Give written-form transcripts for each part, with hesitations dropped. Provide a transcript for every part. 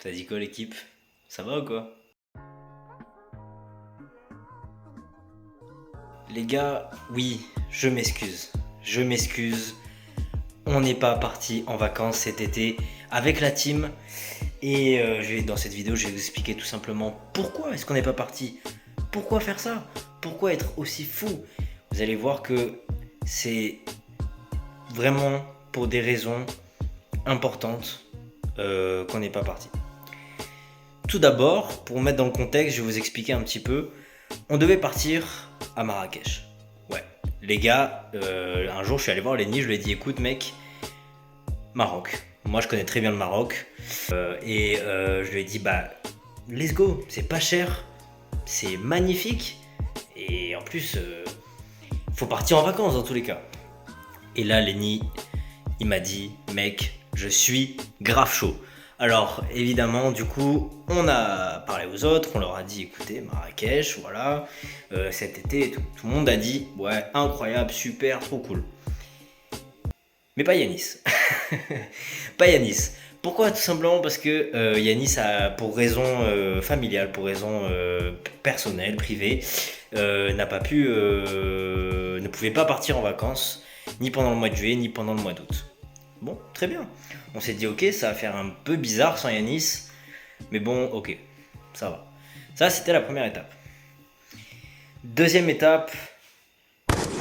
T'as dit quoi l'équipe? Ça va ou quoi? Les gars, oui, je m'excuse. Je m'excuse. On n'est pas parti en vacances cet été avec la team. Et dans cette vidéo, je vais vous expliquer tout simplement pourquoi est-ce qu'on n'est pas parti. Pourquoi faire ça? Pourquoi être aussi fou? Vous allez voir que c'est vraiment pour des raisons importantes qu'on n'est pas parti. Tout d'abord, pour mettre dans le contexte, je vais vous expliquer un petit peu. On devait partir à Marrakech. Ouais, les gars, un jour je suis allé voir Lenny, je lui ai dit écoute mec, Maroc. Moi je connais très bien le Maroc. Je lui ai dit bah let's go, c'est pas cher, c'est magnifique. Et en plus, faut partir en vacances dans tous les cas. Et là Lenny, il m'a dit mec, je suis grave chaud. Alors évidemment du coup on a parlé aux autres, on leur a dit écoutez Marrakech voilà cet été tout le monde a dit ouais incroyable, super, trop cool. Mais pas Yanis. Pas Yanis. Pourquoi? Tout simplement parce que Yanis a pour raison familiale, pour raison personnelle, privée, n'a pas pu, ne pouvait pas partir en vacances ni pendant le mois de juillet ni pendant le mois d'août. Bon, très bien. On s'est dit ok, ça va faire un peu bizarre sans Yanis, mais bon, ok, ça va. Ça, c'était la première étape. Deuxième étape,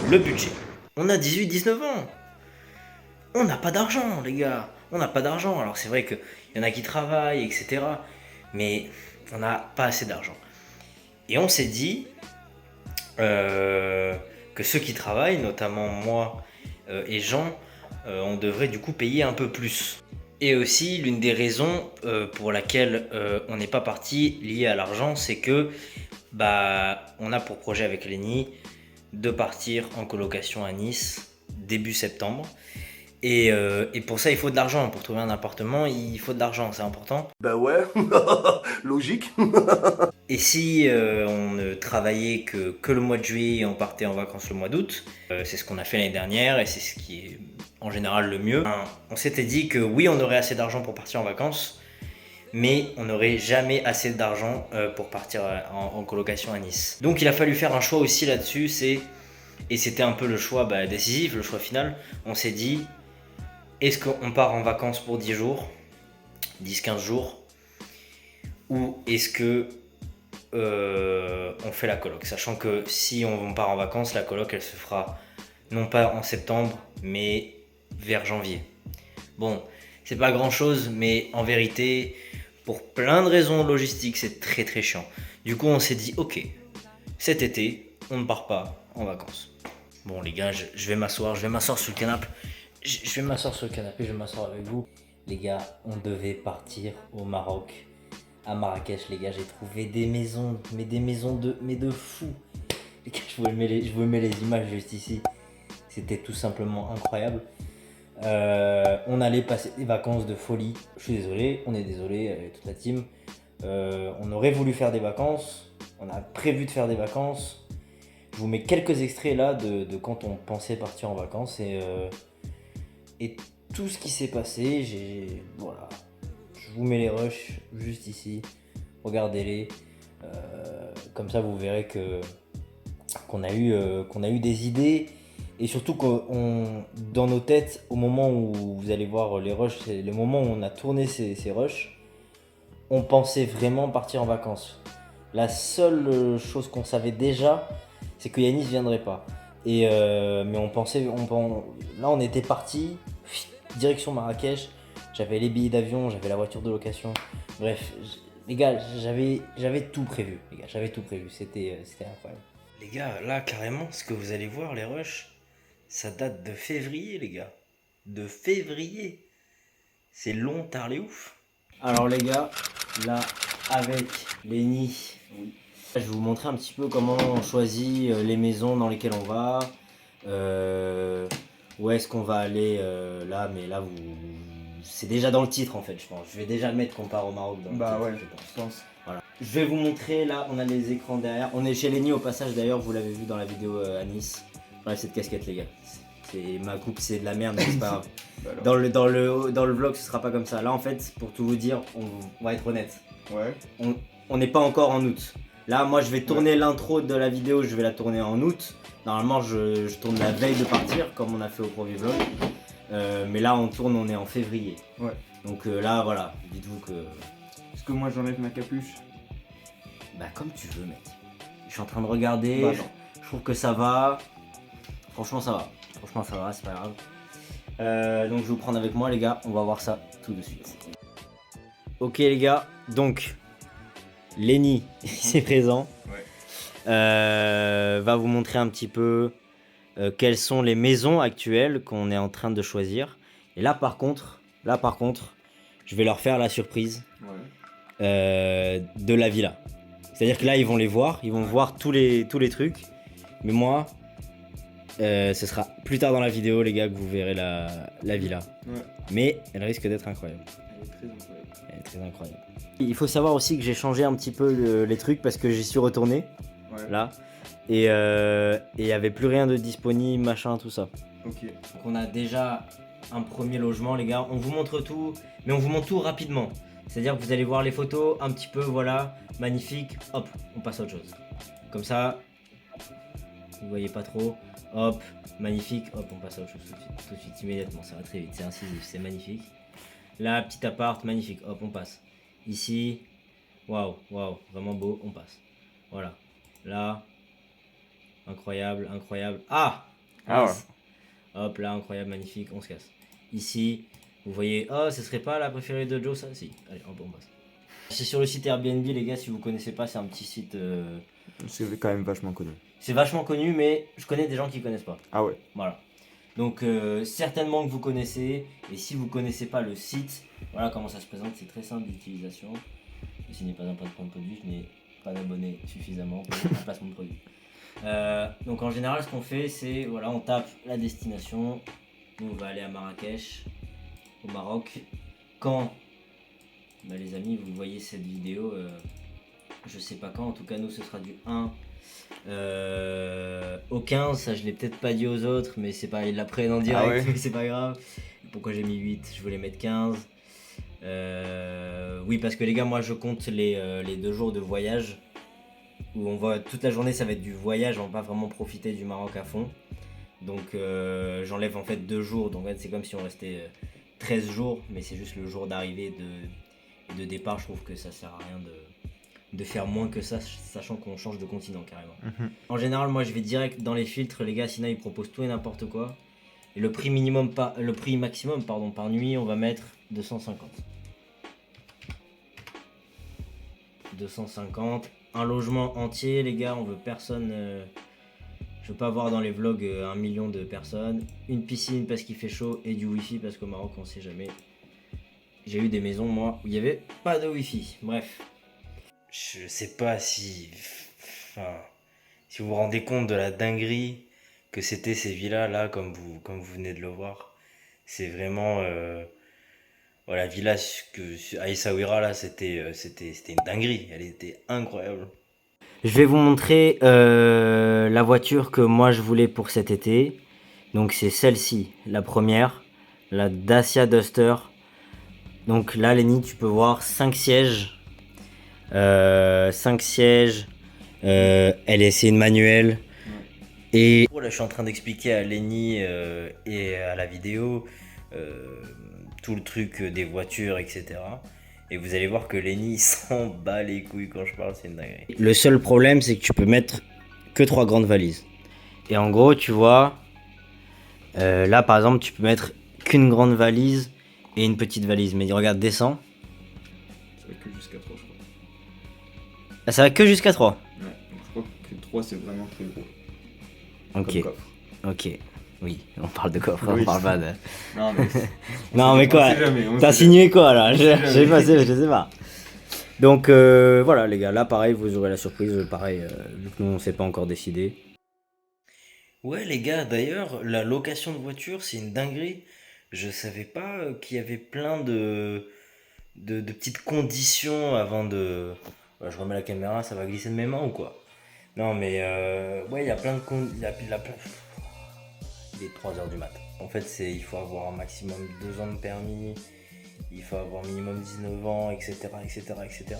le budget. On a 18-19 ans. On n'a pas d'argent, les gars. On n'a pas d'argent. Alors c'est vrai qu'il y en a qui travaillent, etc. Mais on n'a pas assez d'argent. Et on s'est dit que ceux qui travaillent, notamment moi et Jean, on devrait du coup payer un peu plus. Et aussi, l'une des raisons pour laquelle on n'est pas parti lié à l'argent, c'est que on a pour projet avec Lenny de partir en colocation à Nice début septembre. Et pour ça, il faut de l'argent. Pour trouver un appartement, il faut de l'argent, c'est important. Bah ouais, logique. Et si on ne travaillait que le mois de juillet et on partait en vacances le mois d'août, c'est ce qu'on a fait l'année dernière et c'est ce qui est en général le mieux. On s'était dit que oui, on aurait assez d'argent pour partir en vacances, mais on n'aurait jamais assez d'argent pour partir en colocation à Nice. Donc il a fallu faire un choix aussi là-dessus, et c'était un peu le choix décisif, le choix final. On s'est dit, est-ce qu'on part en vacances pour 10 jours, 10-15 jours, ou est-ce que on fait la coloc, sachant que si on part en vacances, la coloc elle se fera non pas en septembre, mais vers janvier. Bon, c'est pas grand chose, mais en vérité, pour plein de raisons logistiques, c'est très très chiant. Du coup, on s'est dit, ok, cet été, on ne part pas en vacances. Bon, les gars, je vais m'asseoir sur le canapé. Je vais m'asseoir sur le canapé, je vais m'asseoir avec vous. Les gars, on devait partir au Maroc, à Marrakech, les gars. J'ai trouvé des maisons, mais des maisons de fous. Les gars, je vous mets les images juste ici. C'était tout simplement incroyable. On allait passer des vacances de folie. Je suis désolé, on est désolé avec toute la team. On aurait voulu faire des vacances. On a prévu de faire des vacances. Je vous mets quelques extraits là de quand on pensait partir en vacances et tout ce qui s'est passé. Voilà. Je vous mets les rushs juste ici. Regardez-les. Comme ça, vous verrez qu'on a eu des idées. Et surtout dans nos têtes, au moment où vous allez voir les rushs, c'est le moment où on a tourné ces rushs, on pensait vraiment partir en vacances. La seule chose qu'on savait déjà, c'est que Yanis viendrait pas. Mais on pensait, là on était parti, direction Marrakech. J'avais les billets d'avion, j'avais la voiture de location. Bref, les gars, j'avais tout prévu. Les gars, j'avais tout prévu. C'était incroyable. Les gars, là carrément, ce que vous allez voir, les rushs, ça date de février, les gars. De février. C'est long, tard les ouf. Alors les gars, là, avec Lenny, je vais vous montrer un petit peu comment on choisit les maisons dans lesquelles on va. Où est-ce qu'on va aller là, mais là, c'est déjà dans le titre en fait, je pense. Je vais déjà mettre qu'on part au Maroc dans le titre, Ouais, je pense. Voilà. Je vais vous montrer, là, on a les écrans derrière. On est chez Lenny au passage d'ailleurs, vous l'avez vu dans la vidéo à Nice. Voilà cette casquette les gars. ma coupe c'est de la merde, mais c'est pas grave. Bah alors. Dans le vlog ce sera pas comme ça. Là en fait, pour tout vous dire, on va être honnête. Ouais. On n'est pas encore en août. Là moi je vais tourner l'intro de la vidéo, je vais la tourner en août. Normalement je tourne la veille de partir comme on a fait au premier vlog. Mais là on est en février. Ouais. Donc là voilà, dites-vous que... Est-ce que moi j'enlève ma capuche? Bah comme tu veux mec. Je suis en train de regarder, Bah non. je trouve que ça va. Franchement ça va. Franchement ça va, c'est pas grave. Donc je vais vous prendre avec moi les gars, on va voir ça tout de suite. Ok les gars, donc Lenny c'est présent. Ouais. Va vous montrer un petit peu quelles sont les maisons actuelles qu'on est en train de choisir. Et là par contre, je vais leur faire la surprise de la villa. C'est-à-dire que là ils vont les voir, ils vont voir tous les trucs. Mais moi, ce sera plus tard dans la vidéo les gars que vous verrez la villa. Ouais. Mais elle risque d'être incroyable. Elle est très incroyable. Elle est très incroyable. Il faut savoir aussi que j'ai changé un petit peu les trucs parce que j'y suis retourné. Ouais. Là. Et il n'y avait plus rien de disponible, machin, tout ça. Ok. Donc on a déjà un premier logement, les gars. On vous montre tout, mais on vous montre tout rapidement. C'est-à-dire que vous allez voir les photos un petit peu, voilà, magnifique. Hop, on passe à autre chose. Comme ça, vous voyez pas trop. Hop, magnifique. Hop, on passe à autre chose tout de suite, immédiatement. Ça va très vite, c'est incisif, c'est magnifique. Là, petit appart, magnifique. Hop, on passe. Ici, waouh, vraiment beau, on passe. Voilà. Là, incroyable. Ah, Ah nice. Hop là, incroyable, magnifique, on se casse. Ici, vous voyez, oh, ce serait pas la préférée de Joe ça? Si, allez, hop, on passe. C'est sur le site Airbnb, les gars, si vous connaissez pas, c'est un petit site. C'est quand même vachement connu. C'est vachement connu, mais je connais des gens qui connaissent pas. Ah ouais. Voilà. Donc, certainement que vous connaissez, et si vous connaissez pas le site, voilà comment ça se présente, c'est très simple d'utilisation. Ce n'est pas un placement de produit, je n'ai pas d'abonnés suffisamment pour un placement de produit. Donc en général ce qu'on fait c'est voilà, on tape la destination, nous on va aller à Marrakech au Maroc. Quand bah, les amis vous voyez cette vidéo je sais pas quand, en tout cas nous ce sera du 1 au 15, ça je l'ai peut-être pas dit aux autres mais c'est pas, ils l'apprennent en direct. Ah ouais. Mais c'est pas grave. Pourquoi j'ai mis 8, je voulais mettre 15. Oui parce que les gars moi je compte les 2 jours de voyage où on va toute la journée ça va être du voyage, on va pas vraiment profiter du Maroc à fond. Donc j'enlève en fait 2 jours, donc en fait, c'est comme si on restait 13 jours, mais c'est juste le jour d'arrivée et de départ. Je trouve que ça sert à rien de faire moins que ça, sachant qu'on change de continent carrément. En général moi je vais direct dans les filtres les gars, sinon ils proposent tout et n'importe quoi. Et le prix maximum par nuit on va mettre 250. 250. Un logement entier les gars, on veut personne, je veux pas voir dans les vlogs 1 million de personnes. Une piscine parce qu'il fait chaud et du wifi parce qu'au Maroc on sait jamais. J'ai eu des maisons moi où il y avait pas de wifi, bref. Je sais pas si vous vous rendez compte de la dinguerie que c'était ces villas là comme vous venez de le voir. C'est vraiment la villa à Essaouira là, c'était une dinguerie, elle était incroyable. Je vais vous montrer la voiture que moi je voulais pour cet été. Donc c'est celle-ci, la première, la Dacia Duster. Donc là Lenny, tu peux voir 5 sièges. 5 sièges. C'est une manuelle. Et là je suis en train d'expliquer à Lenny et à la vidéo tout le truc des voitures, etc. Et vous allez voir que Lenny s'en bat les couilles quand je parle, c'est une dinguerie. Le seul problème, c'est que tu peux mettre que 3 grandes valises. Et en gros, tu vois, là par exemple, tu peux mettre qu'une grande valise et une petite valise. Mais regarde, descends. Ça va que jusqu'à 3, je crois. Ah, ça va que jusqu'à 3. Ouais, donc je crois que 3 c'est vraiment très gros. Ok, Comme coffre. ok. Oui, on parle de coffre, Oui. on parle pas de... Non mais... Non mais quoi, t'as signé quoi là? Je sais pas. Donc voilà les gars, là pareil vous aurez la surprise, pareil, vu que nous on s'est pas encore décidé. Ouais les gars, d'ailleurs la location de voiture c'est une dinguerie. Je savais pas qu'il y avait plein de petites conditions avant de... Ouais, je remets la caméra, ça va glisser de mes mains ou quoi? Non mais ouais il y a plein de dès 3h du matin. En fait, il faut avoir un maximum 2 ans de permis, il faut avoir minimum 19 ans, etc., etc., etc.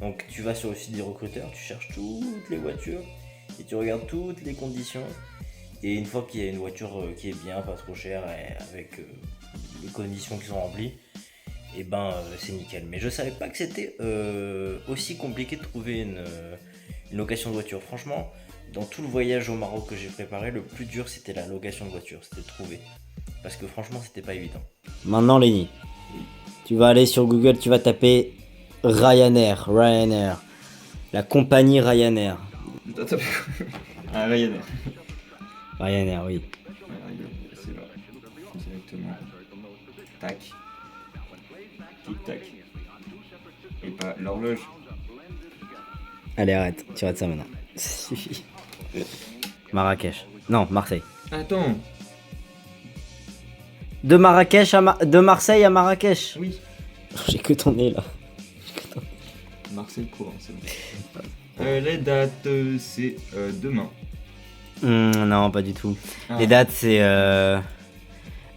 Donc tu vas sur le site des recruteurs, tu cherches toutes les voitures et tu regardes toutes les conditions. Et une fois qu'il y a une voiture qui est bien, pas trop chère, et avec les conditions qui sont remplies, et ben c'est nickel. Mais je savais pas que c'était aussi compliqué de trouver une location de voiture. Franchement, dans tout le voyage au Maroc que j'ai préparé, le plus dur c'était la location de voiture, c'était de trouver. Parce que franchement, c'était pas évident. Maintenant, Lenny, tu vas aller sur Google, tu vas taper Ryanair, la compagnie Ryanair. T'as tapé quoi? Ah, Ryanair. Ryanair, oui. Ouais, Ryanair, c'est là. Directement. Tac. Tic-tac. Et pas l'horloge. Allez, arrête, tu rates ça maintenant. Ça suffit. Marrakech. Non, Marseille. Attends. De Marseille à Marrakech. Oui. J'ai que ton nez là. Marseille courant, c'est bon. Les dates, c'est demain. Non, pas du tout. Ah. Les dates, c'est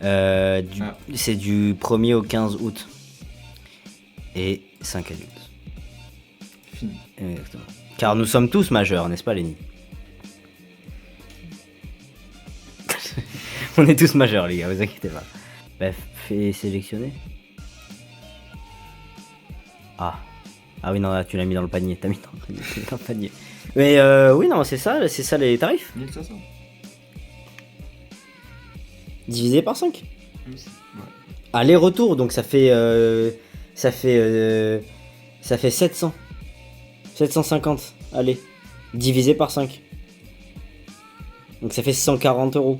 c'est du 1er au 15 août. Et 5 adultes. Fini. Exactement. Car nous sommes tous majeurs, n'est-ce pas, Lenny? On est tous majeurs, les gars, vous inquiétez pas. Bah, fais sélectionner. Ah oui, non, là, tu l'as mis dans le panier. T'as mis dans le panier. Mais oui, non, c'est ça les tarifs. 1500. Divisé par 5. Oui, ouais. Aller-retour, donc ça fait 700. 750, allez. Divisé par 5. Donc ça fait 140 €. Ouais.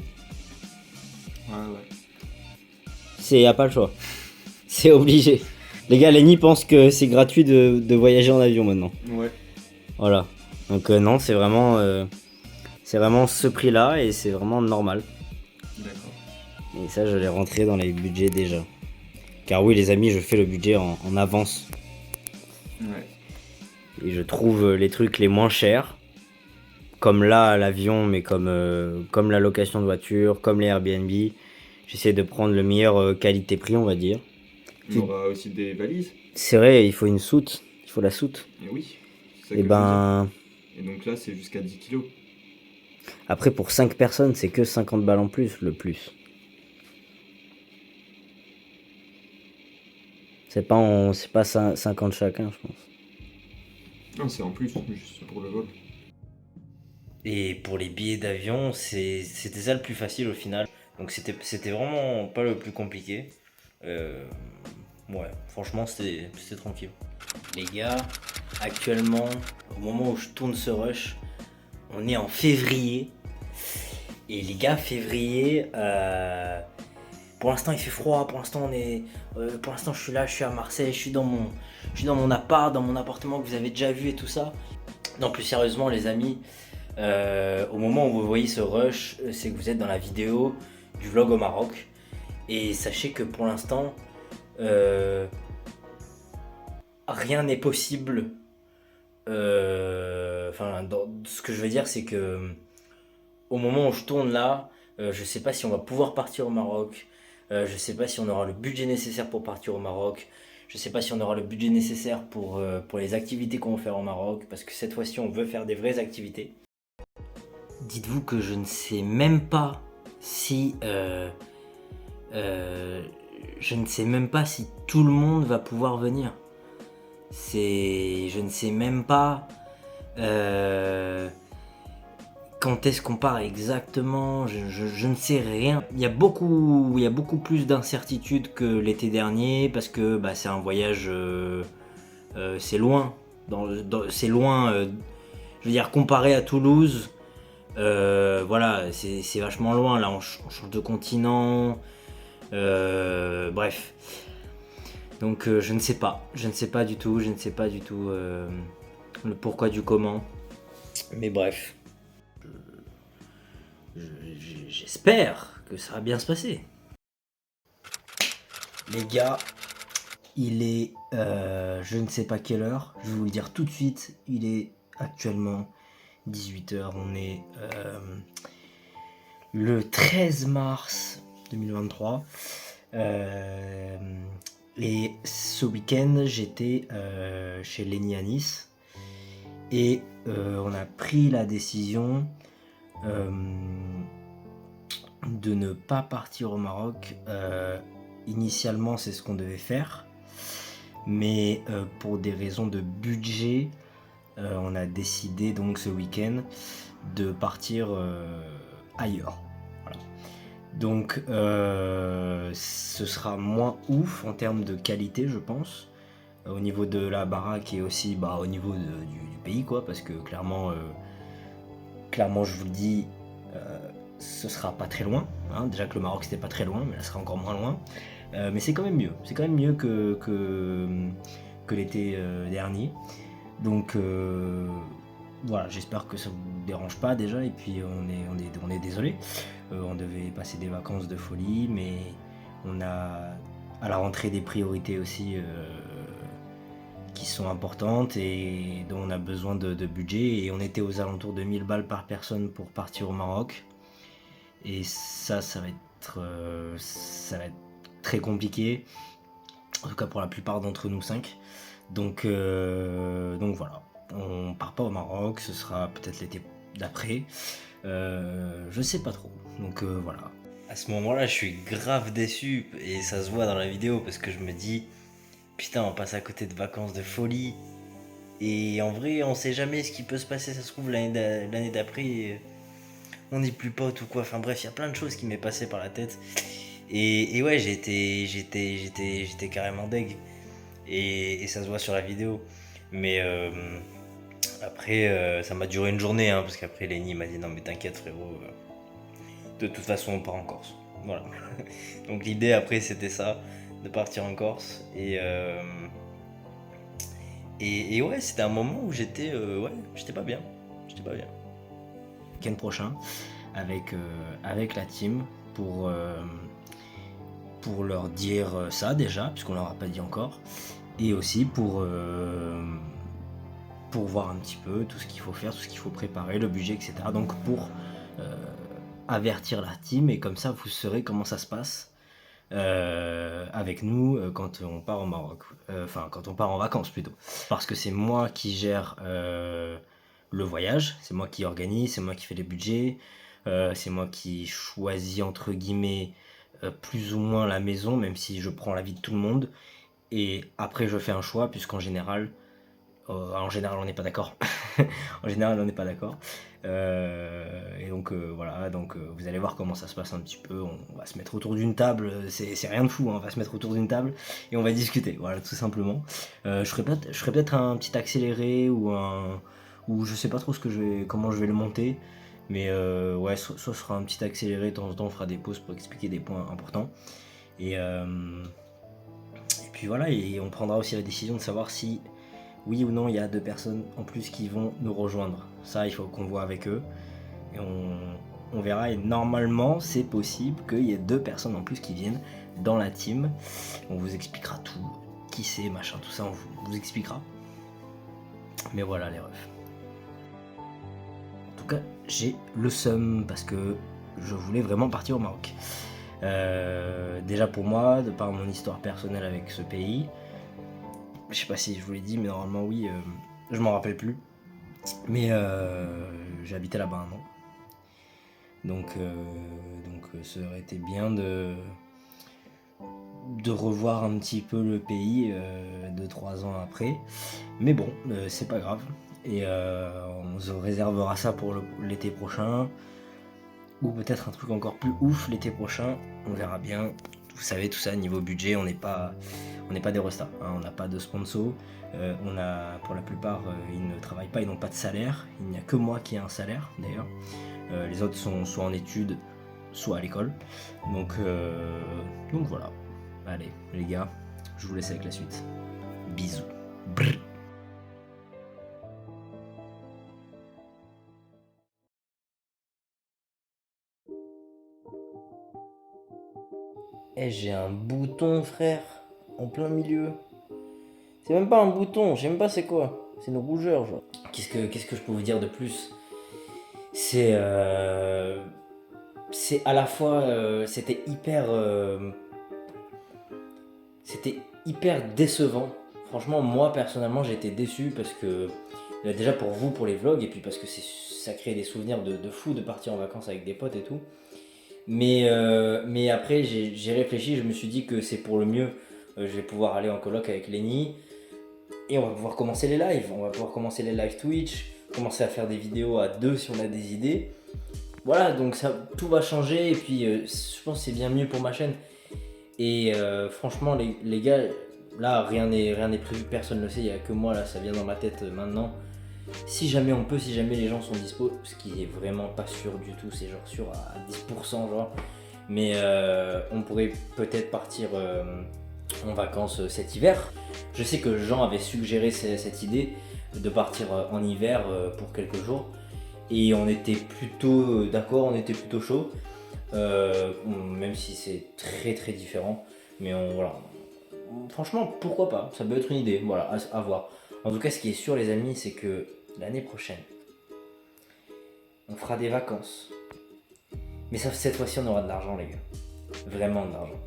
C'est pas le choix. C'est obligé. Les gars, Lenny pense que c'est gratuit de voyager en avion maintenant. Ouais. Voilà. Donc non, c'est vraiment ce prix-là et c'est vraiment normal. D'accord. Et ça, je l'ai rentré dans les budgets déjà. Car oui, les amis, je fais le budget en avance. Ouais. Et je trouve les trucs les moins chers. Comme là, l'avion, mais comme la location de voiture, comme les Airbnb. J'essaie de prendre le meilleur qualité-prix, on va dire. Il y aura aussi des valises. C'est vrai, il faut une soute. Il faut la soute. Et oui. C'est ça Et que je ben... veux dire. Et donc là, c'est jusqu'à 10 kilos. Après, pour 5 personnes, c'est que 50 balles en plus, le plus. C'est pas 50 chacun, je pense. Non, c'est en plus, juste pour le vol. Et pour les billets d'avion, c'était ça le plus facile au final. Donc c'était vraiment pas le plus compliqué. Ouais, franchement, c'était tranquille. Les gars, actuellement, au moment où je tourne ce rush, on est en février. Et les gars, février, pour l'instant il fait froid, pour l'instant je suis là, je suis à Marseille, je suis dans mon appart, dans mon appartement que vous avez déjà vu et tout ça. Non, plus sérieusement les amis, au moment où vous voyez ce rush, c'est que vous êtes dans la vidéo du vlog au Maroc. Et sachez que pour l'instant, rien n'est possible. Enfin, ce que je veux dire, c'est que au moment où je tourne là, je sais pas si on va pouvoir partir au Maroc. Je sais pas si on aura le budget nécessaire pour partir au Maroc. Je sais pas si on aura le budget nécessaire pour les activités qu'on va faire au Maroc. Parce que cette fois-ci, on veut faire des vraies activités. Dites-vous que je ne sais même pas si... je ne sais même pas si tout le monde va pouvoir venir. Je ne sais même pas quand est-ce qu'on part exactement. Je ne sais rien. Il y a beaucoup plus d'incertitudes que l'été dernier parce que c'est un voyage, c'est loin. C'est loin. Je veux dire, comparé à Toulouse, voilà, c'est vachement loin. Là, on change de continent. Bref. Donc je ne sais pas du tout le pourquoi du comment. Mais bref. J'espère que ça va bien se passer. Les gars, il est je ne sais pas quelle heure, je vais vous le dire tout de suite, il est actuellement 18h, on est le 13 mars 2023. Et ce week-end, j'étais chez Lenny à Nice. Et on a pris la décision de ne pas partir au Maroc. Initialement, c'est ce qu'on devait faire. Mais pour des raisons de budget, on a décidé donc ce week-end de partir ailleurs. Voilà. Donc ce sera moins ouf en termes de qualité, je pense, au niveau de la baraque et aussi au niveau du pays, quoi, parce que clairement, je vous le dis, ce sera pas très loin. Hein. Déjà que le Maroc c'était pas très loin, mais là ce sera encore moins loin. Mais c'est quand même mieux. C'est quand même mieux que l'été dernier. Donc voilà, j'espère que ça vous dérange pas déjà. Et puis on est désolé. On devait passer des vacances de folie, mais on a à la rentrée des priorités aussi qui sont importantes et dont on a besoin de budget. Et on était aux alentours de 1000 balles par personne pour partir au Maroc. Et ça va être très compliqué, en tout cas pour la plupart d'entre nous 5. Donc voilà, on part pas au Maroc, ce sera peut-être l'été d'après, je sais pas trop, donc voilà. À ce moment-là, je suis grave déçu et ça se voit dans la vidéo parce que je me dis putain, on passe à côté de vacances de folie et en vrai, on sait jamais ce qui peut se passer, ça se trouve l'année d'après. On n'est plus potes ou quoi, enfin bref, il y a plein de choses qui m'est passé par la tête. Et ouais, j'étais carrément deg. Et ça se voit sur la vidéo. Mais après, ça m'a duré une journée, hein, parce qu'après Lenny m'a dit non mais t'inquiète frérot, de toute façon on part en Corse. Voilà. Donc l'idée après c'était ça, de partir en Corse. Et ouais, c'était un moment où j'étais pas bien. J'étais pas bien. Week-end prochain avec la team pour leur dire ça déjà, puisqu'on leur a pas dit encore, et aussi pour voir un petit peu tout ce qu'il faut faire, tout ce qu'il faut préparer, le budget, etc. Donc pour avertir la team, et comme ça vous saurez comment ça se passe avec nous quand on part au Maroc, enfin quand on part en vacances plutôt, parce que c'est moi qui gère le voyage, c'est moi qui organise, c'est moi qui fais les budgets, c'est moi qui choisis entre guillemets plus ou moins la maison, même si je prends l'avis de tout le monde, et après je fais un choix puisqu'en général on n'est pas d'accord. En général on n'est pas d'accord. Et donc voilà, donc vous allez voir comment ça se passe un petit peu. On va se mettre autour d'une table, c'est rien de fou, hein. On va se mettre autour d'une table et on va discuter, voilà, tout simplement. Je ferai peut-être un petit accéléré ou je sais pas trop comment je vais le monter, mais ouais, soit ce sera un petit accéléré, de temps en temps on fera des pauses pour expliquer des points importants, et puis voilà, et on prendra aussi la décision de savoir si oui ou non il y a 2 personnes en plus qui vont nous rejoindre. Ça, il faut qu'on voit avec eux et on verra, et normalement c'est possible qu'il y ait 2 personnes en plus qui viennent dans la team. On vous expliquera tout, qui c'est, machin, tout ça, on vous expliquera. Mais voilà les refs. En tout cas, j'ai le seum parce que je voulais vraiment partir au Maroc. Déjà pour moi, de par mon histoire personnelle avec ce pays, je sais pas si je vous l'ai dit, mais normalement oui, je m'en rappelle plus. Mais j'ai habité là-bas un an. Donc ça aurait été bien de revoir un petit peu le pays 2-3 ans après. Mais bon, c'est pas grave. Et on se réservera ça pour l'été prochain. Ou peut-être un truc encore plus ouf l'été prochain. On verra bien. Vous savez, tout ça, niveau budget, on n'est pas des restas. Hein, on n'a pas de sponsor. On a, pour la plupart, ils ne travaillent pas, ils n'ont pas de salaire. Il n'y a que moi qui ai un salaire, d'ailleurs. Les autres sont soit en études, soit à l'école. Donc voilà. Allez, les gars, je vous laisse avec la suite. Bisous. Brr. J'ai un bouton, frère, en plein milieu. C'est même pas un bouton, je sais même pas c'est quoi. C'est une rougeur, genre. Qu'est-ce que je peux vous dire de plus? C'est c'est à la fois, c'était hyper décevant. Franchement, moi personnellement, j'ai été déçu parce que déjà pour vous, pour les vlogs, et puis parce que ça crée des souvenirs de fou de partir en vacances avec des potes et tout. Mais après, j'ai réfléchi, je me suis dit que c'est pour le mieux. Je vais pouvoir aller en coloc avec Lenny et on va pouvoir commencer les lives. On va pouvoir commencer les lives Twitch, commencer à faire des vidéos à deux si on a des idées. Voilà, donc tout va changer et puis je pense que c'est bien mieux pour ma chaîne. Et franchement, les gars, là, rien n'est prévu, personne ne le sait, il n'y a que moi, là, ça vient dans ma tête maintenant. Si jamais on peut, si jamais les gens sont dispo, ce qui est vraiment pas sûr du tout, c'est genre sûr à 10%, genre. Mais on pourrait peut-être partir en vacances cet hiver. Je sais que Jean avait suggéré cette idée de partir en hiver pour quelques jours. Et on était plutôt d'accord, on était plutôt chaud. Même si c'est très très différent. Mais voilà. Franchement, pourquoi pas, ça peut être une idée, voilà, à voir. En tout cas, ce qui est sûr, les amis, c'est que l'année prochaine, on fera des vacances. Mais cette fois-ci, on aura de l'argent, les gars. Vraiment de l'argent.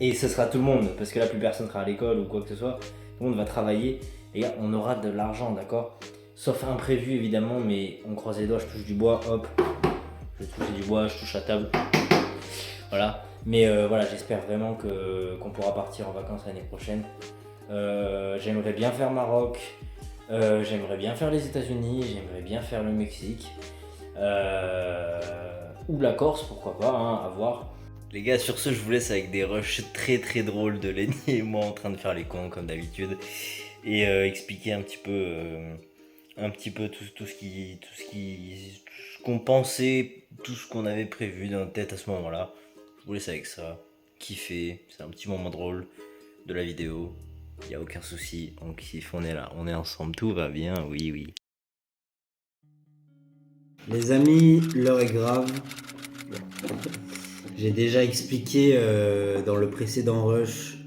Et ce sera tout le monde, parce que là, plus personne sera à l'école ou quoi que ce soit. Tout le monde va travailler. Les gars, on aura de l'argent, d'accord? Sauf imprévu, évidemment, mais on croise les doigts, je touche du bois, hop. Je touche du bois, je touche la table. Voilà. Mais voilà, j'espère vraiment qu'on pourra partir en vacances l'année prochaine. J'aimerais bien faire Maroc. J'aimerais bien faire les États-Unis, j'aimerais bien faire le Mexique, ou la Corse, pourquoi pas, hein, à voir. Les gars, sur ce, je vous laisse avec des rushs très très drôles de Lenny et moi en train de faire les cons comme d'habitude et expliquer un petit peu tout ce qu'on pensait, tout ce qu'on avait prévu dans notre tête à ce moment-là. Je vous laisse avec ça, kiffer, c'est un petit moment drôle de la vidéo. Il n'y a aucun souci, on kiffe, on est là, on est ensemble, tout va bien, oui, oui. Les amis, l'heure est grave. J'ai déjà expliqué dans le précédent rush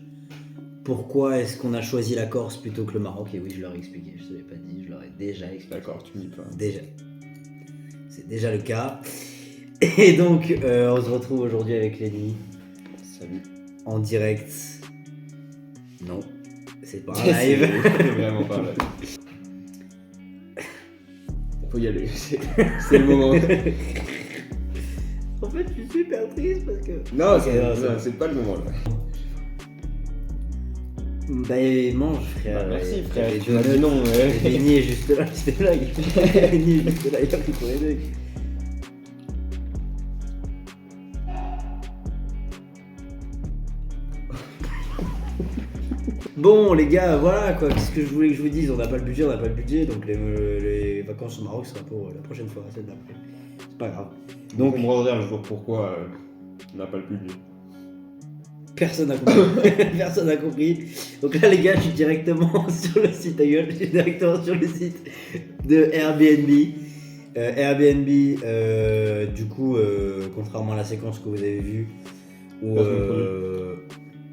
pourquoi est-ce qu'on a choisi la Corse plutôt que le Maroc. Et oui, je leur ai expliqué, je ne te l'ai pas dit, je leur ai déjà expliqué. D'accord, tu me dis pas. Déjà. C'est déjà le cas. Et donc, on se retrouve aujourd'hui avec Lenny. Salut. En direct. Non. C'est pas un live. C'est vraiment pas un live. Faut y aller, c'est le moment. En fait, je suis super triste parce que... Non, Ok, c'est pas le moment là. Bah, mange, frère. Bah, merci, T'as frère. les Tu m'as donuts. dit non, ouais. Lenny est juste là, c'était blague. Lenny est juste là, il a pris pour les deux. Bon les gars, voilà quoi, qu'est-ce que je voulais que je vous dise, on n'a pas le budget, donc les vacances au Maroc sera pour la prochaine fois, celle d'après. C'est pas grave. Donc, on me rendrait un jour pourquoi on n'a pas le public. Personne n'a compris. Personne n'a compris. Donc là les gars, je suis directement sur le site, je suis directement sur le site de Airbnb. Airbnb, du coup, contrairement à la séquence que vous avez vue, où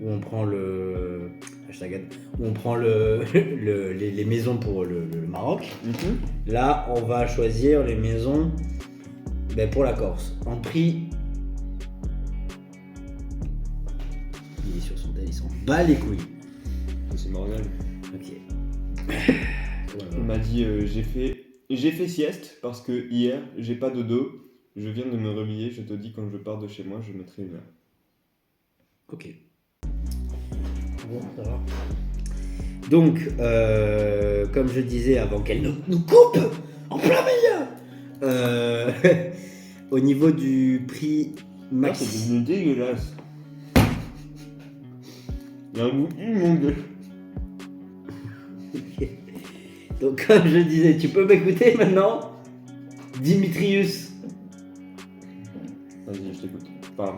on prend le hashtag ad, où on prend les maisons pour le Maroc. Là, on va choisir les maisons pour la Corse. En prix, il est sur son tel, il s'en bat les couilles. C'est Morgane. Ok. On m'a dit j'ai fait sieste parce que hier j'ai pas dodo. Je viens de me réveiller. Je te dis quand je pars de chez moi, je mettrai une heure. Ok. Bon, ça va. Donc, comme je disais avant qu'elle nous coupe en plein milieu, au niveau du prix max. C'est devenu dégueulasse. Il y a un goût immonde. Donc, comme je disais, tu peux m'écouter maintenant, Dimitrius. Vas-y, je t'écoute. Parle.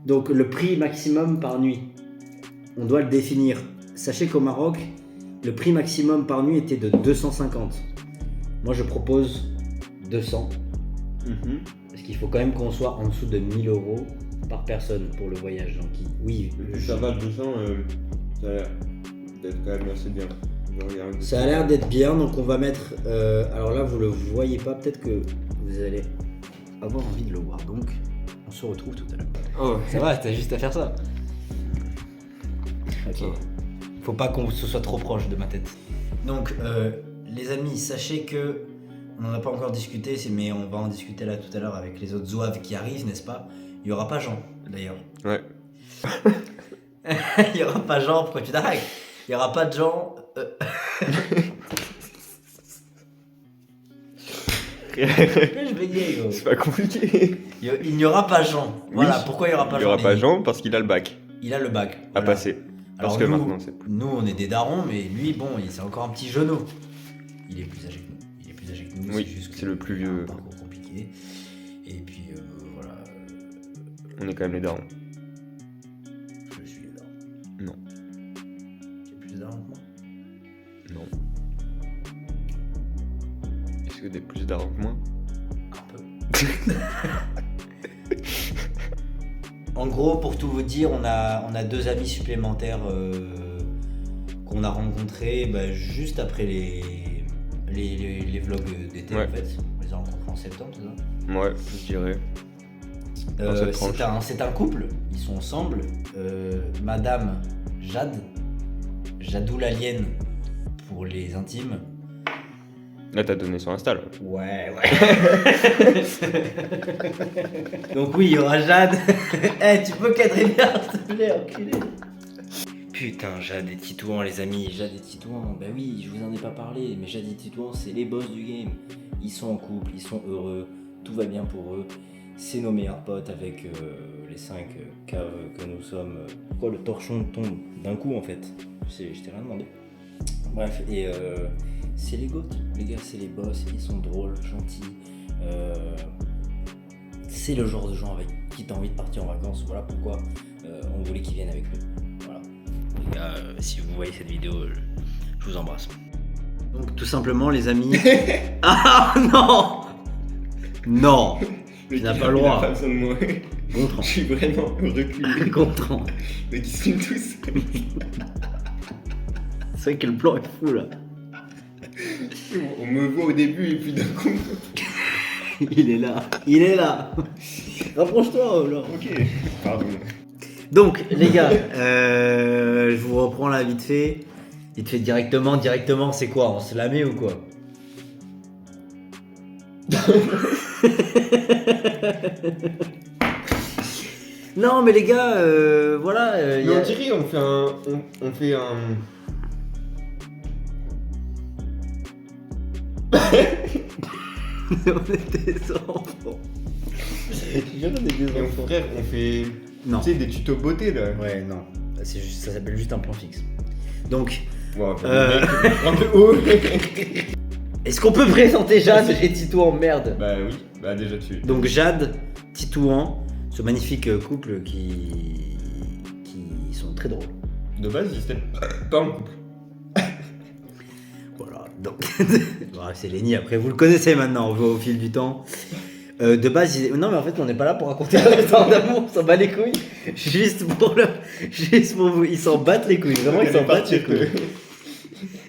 Donc, le prix maximum par nuit, on doit le définir. Sachez qu'au Maroc, le prix maximum par nuit était de 250. Moi, je propose 200. Parce qu'il faut quand même qu'on soit en dessous de 1000 € par personne pour le voyage. Donc, oui, Ça va, 200, ça a l'air d'être quand même assez bien. Je regarde. Ça a l'air d'être bien, donc on va mettre... alors là, vous le voyez pas, peut-être que vous allez... avoir envie de le voir. Donc, on se retrouve tout à l'heure. Oh, Ça va, t'as juste à faire ça. Ok. Ça va. Faut pas qu'on se soit trop proche de ma tête. Donc, les amis, sachez que on n'en a pas encore discuté, mais on va en discuter là tout à l'heure avec les autres zouaves qui arrivent, n'est-ce pas? Il y aura pas Jean, d'ailleurs. Ouais. Il y aura pas Jean, pourquoi tu t'arrêtes? Il y aura pas de Jean. Je vais dire, gros. C'est pas compliqué. Il n'y aura pas Jean. Voilà, Oui. pourquoi il n'y aura pas Il Jean? y aura pas Mais Jean parce qu'il a le bac Il a le bac. à voilà. passer. Parce que nous, maintenant, c'est plus. Nous, on est des darons, mais lui, bon, c'est encore un petit genou. Il est plus âgé que nous. Oui, juste c'est le plus qu'il a vieux. un parcours compliqué. Et puis, voilà. On est quand même les darons. Je suis les darons. Non. Tu es plus daron que moi? Non. Est-ce que t'es plus daron que moi? Un peu. En gros, pour tout vous dire, on a 2 amis supplémentaires qu'on a rencontrés juste après les vlogs d'été, Ouais. en fait. On les a rencontrés en septembre, c'est ça? Ouais, je dirais. Dans cette tranche. C'est un couple, ils sont ensemble. Madame Jadou l'alien pour les intimes. Là, t'as donné son Insta, là. Ouais. Donc oui, il y aura Jade. Tu peux cadrer bien, s'il te plaît, enculé. Putain, Jade et Titouan, les amis. Jade et Titouan, bah oui, je vous en ai pas parlé, mais Jade et Titouan, c'est les boss du game. Ils sont en couple, ils sont heureux, tout va bien pour eux. C'est nos meilleurs potes avec les 5 caves que nous sommes. Pourquoi le torchon tombe d'un coup en fait? Je t'ai rien demandé. Bref, et c'est les goths, les gars, c'est les boss, ils sont drôles, gentils. C'est le genre de gens avec qui t'as envie de partir en vacances. Voilà pourquoi on voulait qu'ils viennent avec nous. Voilà. Les gars, si vous voyez cette vidéo, je vous embrasse. Donc tout simplement les amis. Ah non. Non. Tu n'as pas le droit. Il a pas besoin de moi. Gontran. Je suis vraiment reculé. Gontran. Mais qui sont tous. C'est vrai que le plan est fou là. On me voit au début et puis d'un coup. Il est là. Rapproche-toi là. Ok. Pardon. Donc les gars, je vous reprends là vite fait. Directement, c'est quoi? On se la met ou quoi? Non mais les gars, voilà. Mais on dirait, on fait un. On est des enfants. Et mon frère, on fait. Non. Tu sais, des tutos beauté là. Ouais, non. C'est juste, ça s'appelle juste un plan fixe. Donc, Wow, le mec, prends de haut. est-ce qu'on peut présenter Jade et Titouan? Merde. Bah oui, bah déjà tu. Donc Jade, Titouan, ce magnifique couple qui sont très drôles. De base, ils étaient pas en couple. Voilà, donc voilà, c'est Lenny, après vous le connaissez maintenant au fil du temps. De base, non mais en fait on n'est pas là pour raconter un histoire d'amour, on s'en bat les couilles. Juste pour vous, ils s'en battent les couilles, vraiment ils s'en battent les couilles.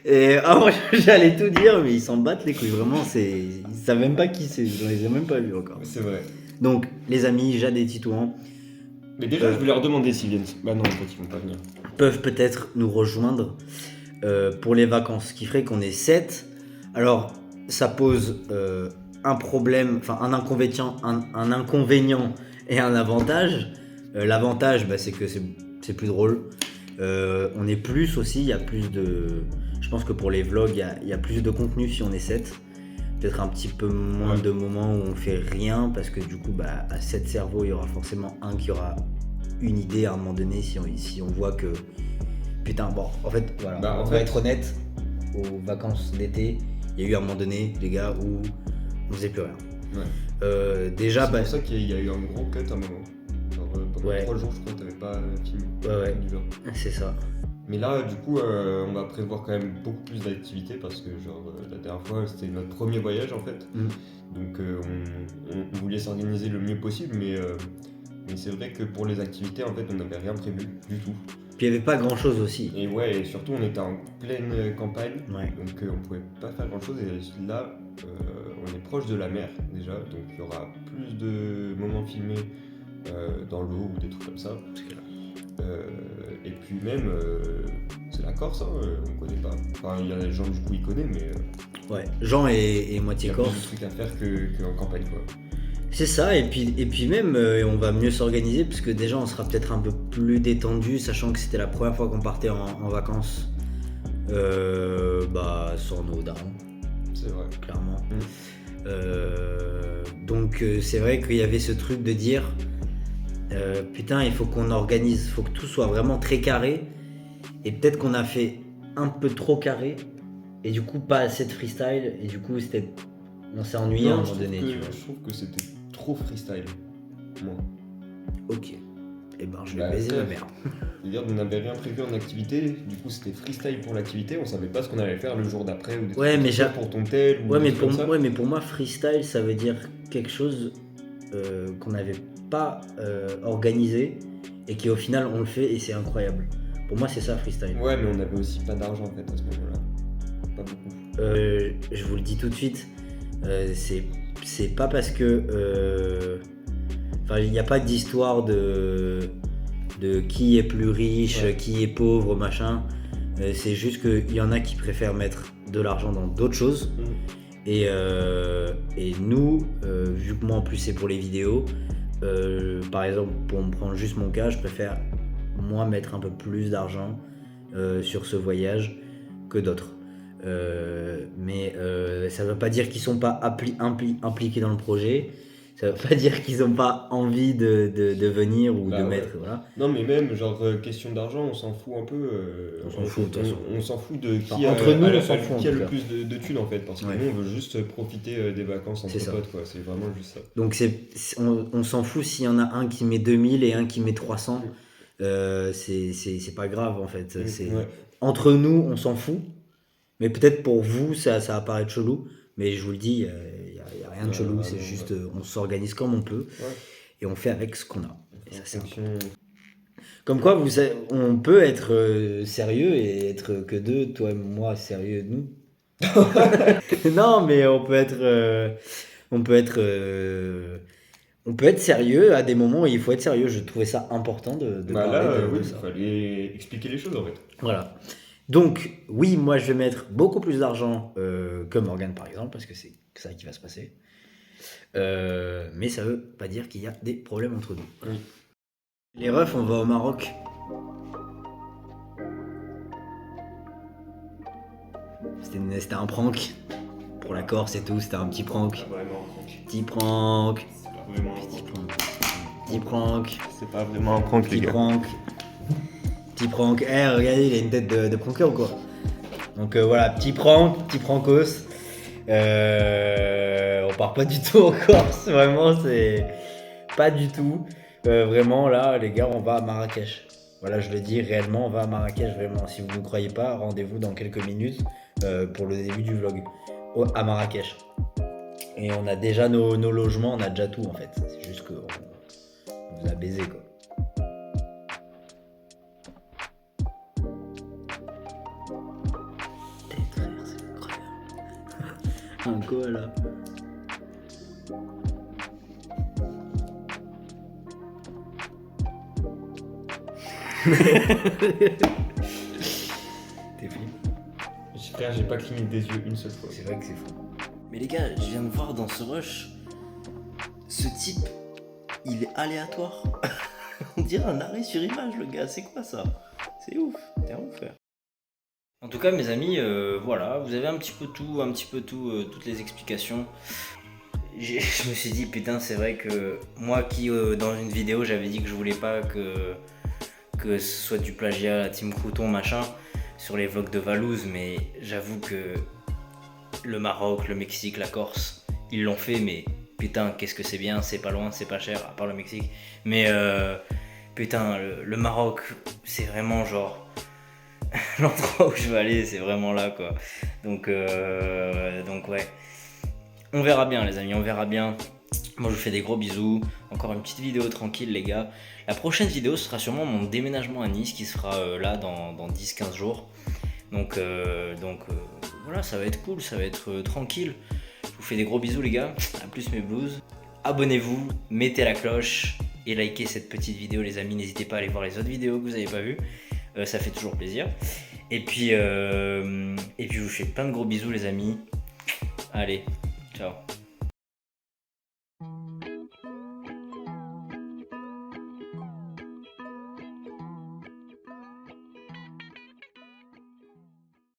Et moi j'allais tout dire mais ils s'en battent les couilles, vraiment ils savent même pas qui c'est, je les ai même pas vus encore. C'est vrai. Donc les amis, Jade et Titouan Mais déjà, je voulais leur demander s'ils viennent. Bah non, en fait, ils vont pas venir. peuvent peut-être nous rejoindre pour les vacances, ce qui ferait qu'on est 7. Alors ça pose un problème, enfin un inconvénient et un avantage. L'avantage, c'est que c'est plus drôle. On est plus aussi, il y a plus de... Je pense que pour les vlogs, il y a plus de contenu si on est 7. Peut-être un petit peu moins de moments où on fait rien, parce que du coup, à 7 cerveaux, il y aura forcément un qui aura une idée à un moment donné si on voit que... Putain, bon, en fait, voilà, on va être honnête, aux vacances d'été, il y a eu un moment donné, les gars, où on faisait plus rien. Ouais. Déjà, c'est pour ça qu'il y a eu un gros cut à un moment. Genre pendant 3 jours, je crois que t'avais pas filmé. Ouais. C'est ça. Mais là, du coup, on va prévoir quand même beaucoup plus d'activités parce que, la dernière fois, c'était notre premier voyage en fait. Donc, on voulait s'organiser le mieux possible, mais c'est vrai que pour les activités, en fait, on n'avait rien prévu du tout. Puis il n'y avait pas grand chose aussi. Et ouais, et surtout, on était en pleine campagne, Ouais. donc on pouvait pas faire grand chose. Et là, on est proche de la mer déjà, donc il y aura plus de moments filmés dans l'eau ou des trucs comme ça. Et puis même, c'est la Corse, hein, on connaît pas. Enfin, il y a des gens du coup ils connaissent, mais Ouais, Jean est il y moitié a plus de corse. trucs à faire qu'en campagne, quoi. C'est ça, et puis même, on va mieux s'organiser, parce que déjà, on sera peut-être un peu plus détendu, sachant que c'était la première fois qu'on partait en vacances sans nos darons, C'est vrai. clairement. Donc c'est vrai qu'il y avait ce truc de dire putain, il faut qu'on organise, il faut que tout soit vraiment très carré, et peut-être qu'on a fait un peu trop carré, et du coup pas assez de freestyle, et du coup on s'est ennuyé à un Non, moment donné, tu vois. je trouve que c'était trop freestyle. Moi. Ok, et ben je vais Bah, baiser après, ma mère. C'est-à-dire qu'on n'avait rien prévu en activité, du coup c'était freestyle pour l'activité, on savait pas ce qu'on allait faire le jour d'après ou des Ouais, trucs mais comme ça pour ton tel ou Ouais des mais, trucs comme ça. mais pour moi, freestyle, ça veut dire quelque chose qu'on n'avait pas organisé et qui au final on le fait et c'est incroyable. Pour moi, c'est ça freestyle. Ouais, mais on avait aussi pas d'argent en fait à ce moment-là. Pas beaucoup. Je vous le dis tout de suite, c'est pas parce que. Il n'y a pas d'histoire de qui est plus riche, Ouais. qui est pauvre, machin. C'est juste qu'il y en a qui préfèrent mettre de l'argent dans d'autres choses. Et nous, vu que moi en plus c'est pour les vidéos, par exemple, pour me prendre juste mon cas, je préfère moi mettre un peu plus d'argent sur ce voyage que d'autres. Mais ça veut pas dire qu'ils sont pas impliqués dans le projet. Ça veut pas dire qu'ils ont pas envie de venir ou Bah de ouais. mettre. Voilà. Non, mais même, genre, question d'argent, on s'en fout un peu. On s'en fout, de toute façon. On s'en fout de qui Enfin, a, entre nous, a- on s'en a- fout, qui en a tout le cas. plus de thunes en fait, parce que Ouais. nous on veut juste profiter des vacances C'est entre ça. potes, quoi. C'est vraiment juste ça. Donc on s'en fout s'il y en a un qui met 2000 et un qui met 300. C'est pas grave en fait. Ouais. Entre nous, on s'en fout. Mais peut-être pour vous, ça va paraître chelou. Mais je vous le dis, il n'y a rien de Ouais, chelou. vraiment, C'est juste, ouais. on s'organise comme on peut. Ouais. Et on fait avec ce qu'on a. Et ça, En c'est fonction- Comme quoi, on peut être sérieux et être que deux, toi et moi, sérieux, nous. Non, mais on peut être sérieux à des moments où il faut être sérieux. Je trouvais ça important de Bah parler là, de oui, il ça. fallait expliquer les choses en fait. Voilà. Donc, oui, moi, je vais mettre beaucoup plus d'argent que Morgane, par exemple, parce que c'est ça qui va se passer. Mais ça veut pas dire qu'il y a des problèmes entre nous. Oui. Les refs, on va au Maroc. C'était un prank. Pour la Corse et tout, c'était un petit prank. Vraiment, Petit prank. c'est pas vraiment un Petit prank. prank. Petit prank. C'est pas vraiment un prank, les Petit gars. prank. Petit prank. Regardez, il a une tête de pranker ou quoi? Donc voilà, petit prank, petit prankos. On part pas du tout en Corse, vraiment, c'est pas du tout. Vraiment, là, les gars, on va à Marrakech. Voilà, je le dis, réellement, on va à Marrakech, vraiment. Si vous ne croyez pas, rendez-vous dans quelques minutes pour le début du vlog à Marrakech. Et on a déjà nos logements, on a déjà tout en fait. C'est juste qu'on vous a baisé quoi. Frère, c'est incroyable. Un koala. T'es fou. Frère, j'ai pas cligné des yeux une seule fois. C'est vrai que c'est fou. Mais les gars, je viens de voir dans ce rush, ce type, il est aléatoire. On dirait un arrêt sur image, le gars. C'est quoi ça? C'est ouf. T'es un ouf, frère. En tout cas, mes amis, voilà, vous avez un petit peu tout, toutes les explications. Je me suis dit, putain, c'est vrai que moi qui, dans une vidéo, j'avais dit que je voulais pas que ce soit du plagiat, la Team Crouton, machin, sur les vlogs de Valouz, mais j'avoue que le Maroc, le Mexique, la Corse, ils l'ont fait, mais putain, qu'est-ce que c'est bien, c'est pas loin, c'est pas cher, à part le Mexique. Mais putain, le Maroc, c'est vraiment genre l'endroit où je veux aller, c'est vraiment là, quoi. Donc ouais, on verra bien, les amis, on verra bien. Moi, je vous fais des gros bisous. Encore une petite vidéo tranquille, les gars. La prochaine vidéo sera sûrement mon déménagement à Nice qui sera là dans 10-15 jours. Donc voilà, ça va être cool, ça va être tranquille. Je vous fais des gros bisous les gars, à plus mes blues. Abonnez-vous, mettez la cloche et likez cette petite vidéo les amis. N'hésitez pas à aller voir les autres vidéos que vous n'avez pas vues, ça fait toujours plaisir. Et puis je vous fais plein de gros bisous les amis. Allez, ciao.